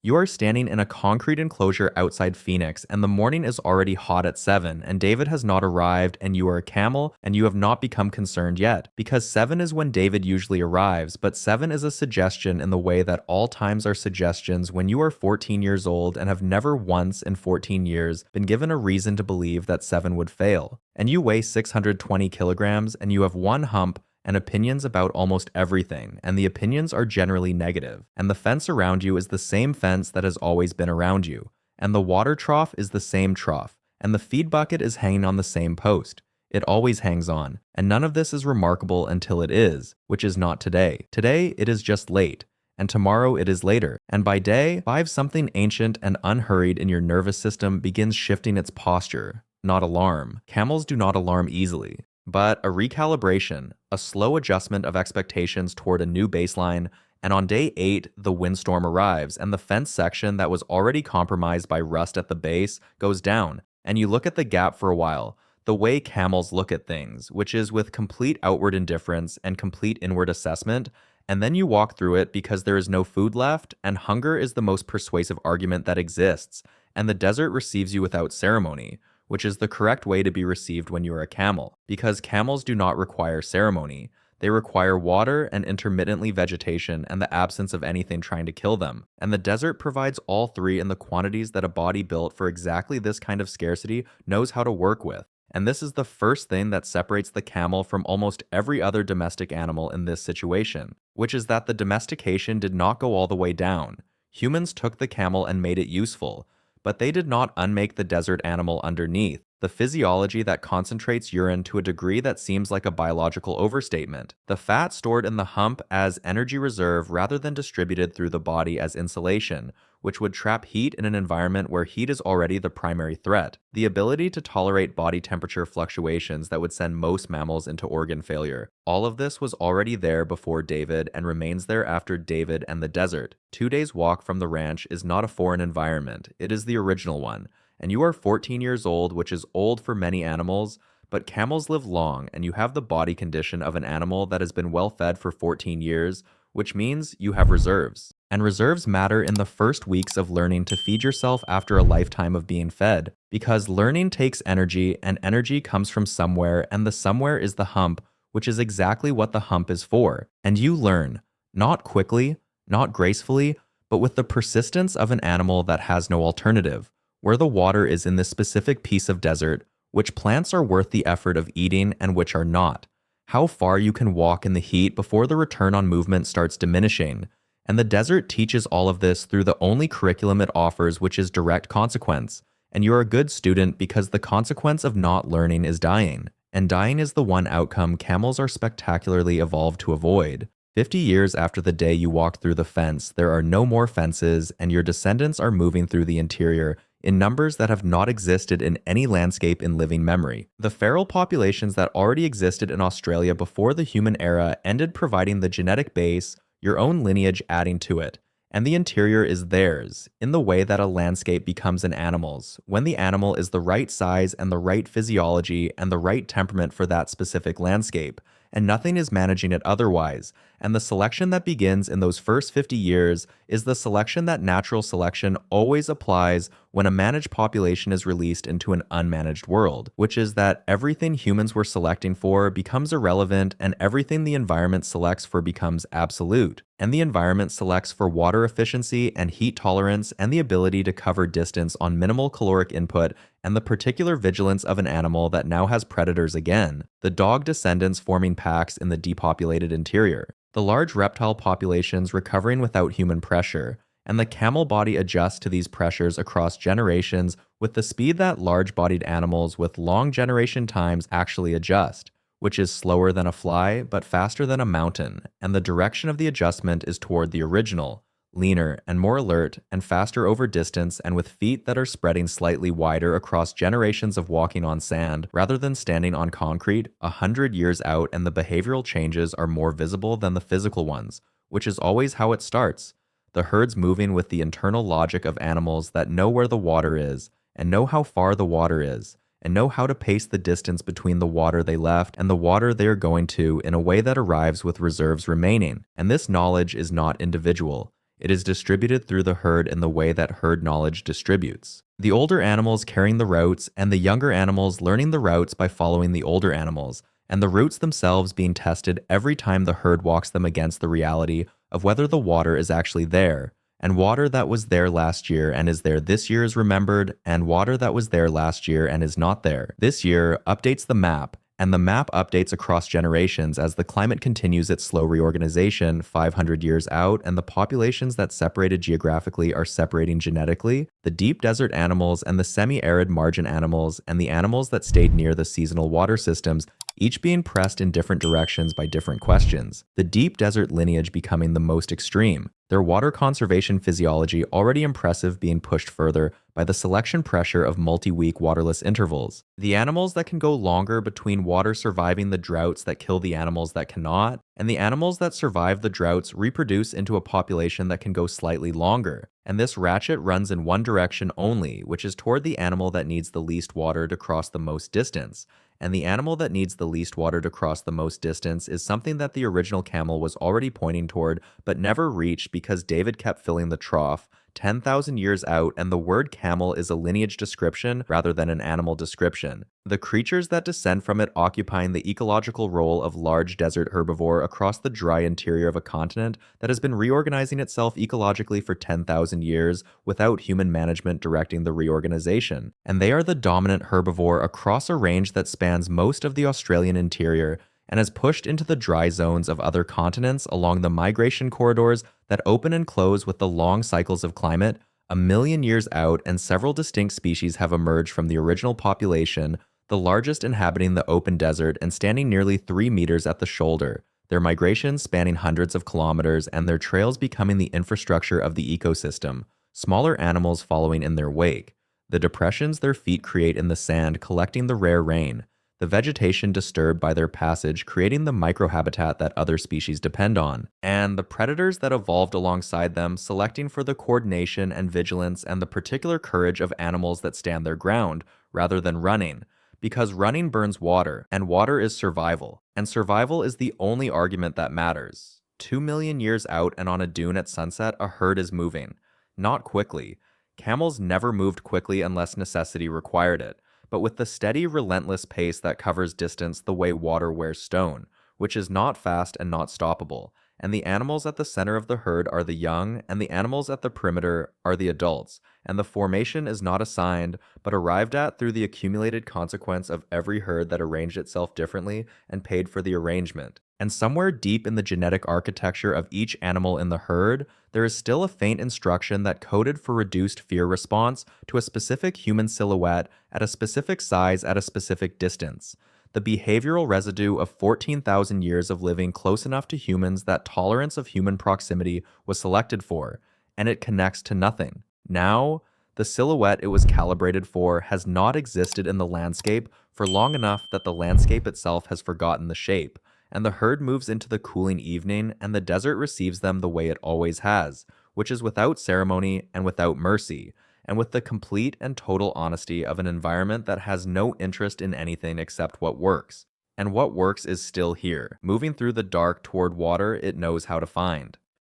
You are standing in a concrete enclosure outside Phoenix, and the morning is already hot at 7, and David has not arrived, and you are a camel, and you have not become concerned yet. Because 7 is when David usually arrives, but 7 is a suggestion in the way that all times are suggestions when you are 14 years old and have never once in 14 years been given a reason to believe that 7 would fail. And you weigh 620 kilograms, and you have one hump, and opinions about almost everything, and the opinions are generally negative. And the fence around you is the same fence that has always been around you. And the water trough is the same trough. And the feed bucket is hanging on the same post. It always hangs on. And none of this is remarkable until it is, which is not today. Today, it is just late. And tomorrow it is later. And by day 5, something ancient and unhurried in your nervous system begins shifting its posture. Not alarm. Camels do not alarm easily. But a recalibration, a slow adjustment of expectations toward a new baseline, and on day 8, the windstorm arrives, and the fence section that was already compromised by rust at the base goes down, and you look at the gap for a while, the way camels look at things, which is with complete outward indifference and complete inward assessment, and then you walk through it because there is no food left, and hunger is the most persuasive argument that exists, and the desert receives you without ceremony, which is the correct way to be received when you are a camel, because camels do not require ceremony. They require water and intermittently vegetation and the absence of anything trying to kill them. And the desert provides all three in the quantities that a body built for exactly this kind of scarcity knows how to work with. And this is the first thing that separates the camel from almost every other domestic animal in this situation, which is that the domestication did not go all the way down. Humans took the camel and made it useful, but they did not unmake the desert animal underneath, the physiology that concentrates urine to a degree that seems like a biological overstatement, the fat stored in the hump as energy reserve rather than distributed through the body as insulation, which would trap heat in an environment where heat is already the primary threat, the ability to tolerate body temperature fluctuations that would send most mammals into organ failure. All of this was already there before David and remains there after David and the desert. 2 days' walk from the ranch is not a foreign environment, it is the original one. And you are 14 years old, which is old for many animals, but camels live long, and you have the body condition of an animal that has been well fed for 14 years, which means you have reserves. And reserves matter in the first weeks of learning to feed yourself after a lifetime of being fed, because learning takes energy, and energy comes from somewhere, and the somewhere is the hump, which is exactly what the hump is for. And you learn, not quickly, not gracefully, but with the persistence of an animal that has no alternative. Where the water is in this specific piece of desert, which plants are worth the effort of eating and which are not. How far you can walk in the heat before the return on movement starts diminishing. And the desert teaches all of this through the only curriculum it offers, which is direct consequence. And you're a good student because the consequence of not learning is dying. And dying is the one outcome camels are spectacularly evolved to avoid. 50 years after the day you walked through the fence, there are no more fences, and your descendants are moving through the interior in numbers that have not existed in any landscape in living memory. The feral populations that already existed in Australia before the human era ended providing the genetic base, your own lineage adding to it, and the interior is theirs, in the way that a landscape becomes an animal's, when the animal is the right size and the right physiology and the right temperament for that specific landscape, and nothing is managing it otherwise. And the selection that begins in those first 50 years is the selection that natural selection always applies when a managed population is released into an unmanaged world, which is that everything humans were selecting for becomes irrelevant and everything the environment selects for becomes absolute. And the environment selects for water efficiency and heat tolerance and the ability to cover distance on minimal caloric input and the particular vigilance of an animal that now has predators again, the dog descendants forming packs in the depopulated interior, the large reptile populations recovering without human pressure, and the camel body adjusts to these pressures across generations with the speed that large-bodied animals with long generation times actually adjust, which is slower than a fly but faster than a mountain, and the direction of the adjustment is toward the original, leaner and more alert and faster over distance and with feet that are spreading slightly wider across generations of walking on sand rather than standing on concrete 100 years out, and the behavioral changes are more visible than the physical ones, which is always how it starts. The herds moving with the internal logic of animals that know where the water is and know how far the water is, and know how to pace the distance between the water they left and the water they are going to in a way that arrives with reserves remaining. And this knowledge is not individual. It is distributed through the herd in the way that herd knowledge distributes. The older animals carrying the routes, and the younger animals learning the routes by following the older animals, and the routes themselves being tested every time the herd walks them against the reality of whether the water is actually there. And water that was there last year and is there this year is remembered, and water that was there last year and is not there this year updates the map, and the map updates across generations as the climate continues its slow reorganization 500 years out, and the populations that separated geographically are separating genetically. The deep desert animals and the semi-arid margin animals and the animals that stayed near the seasonal water systems, each being pressed in different directions by different questions. The deep desert lineage becoming the most extreme. Their water conservation physiology already impressive being pushed further by the selection pressure of multi-week waterless intervals. The animals that can go longer between water surviving the droughts that kill the animals that cannot, and the animals that survive the droughts reproduce into a population that can go slightly longer. And this ratchet runs in one direction only, which is toward the animal that needs the least water to cross the most distance. And the animal that needs the least water to cross the most distance is something that the original camel was already pointing toward but never reached because David kept filling the trough 10,000 years out, and the word camel is a lineage description rather than an animal description. The creatures that descend from it occupying the ecological role of large desert herbivore across the dry interior of a continent that has been reorganizing itself ecologically for 10,000 years without human management directing the reorganization. And they are the dominant herbivore across a range that spans most of the Australian interior and has pushed into the dry zones of other continents along the migration corridors that open and close with the long cycles of climate. A million years out, and several distinct species have emerged from the original population, the largest inhabiting the open desert and standing nearly 3 meters at the shoulder, their migrations spanning hundreds of kilometers and their trails becoming the infrastructure of the ecosystem, smaller animals following in their wake, the depressions their feet create in the sand collecting the rare rain, the vegetation disturbed by their passage creating the microhabitat that other species depend on, and the predators that evolved alongside them selecting for the coordination and vigilance and the particular courage of animals that stand their ground rather than running, because running burns water, and water is survival, and survival is the only argument that matters. 2 million years out and on a dune at sunset, a herd is moving. Not quickly. Camels never moved quickly unless necessity required it, but with the steady, relentless pace that covers distance the way water wears stone, which is not fast and not stoppable. And the animals at the center of the herd are the young, and the animals at the perimeter are the adults, and the formation is not assigned, but arrived at through the accumulated consequence of every herd that arranged itself differently and paid for the arrangement. And somewhere deep in the genetic architecture of each animal in the herd, there is still a faint instruction that coded for reduced fear response to a specific human silhouette at a specific size at a specific distance. The behavioral residue of 14,000 years of living close enough to humans that tolerance of human proximity was selected for, and it connects to nothing. Now, the silhouette it was calibrated for has not existed in the landscape for long enough that the landscape itself has forgotten the shape, and the herd moves into the cooling evening, and the desert receives them the way it always has, which is without ceremony and without mercy, and with the complete and total honesty of an environment that has no interest in anything except what works. And what works is still here, moving through the dark toward water it knows how to find.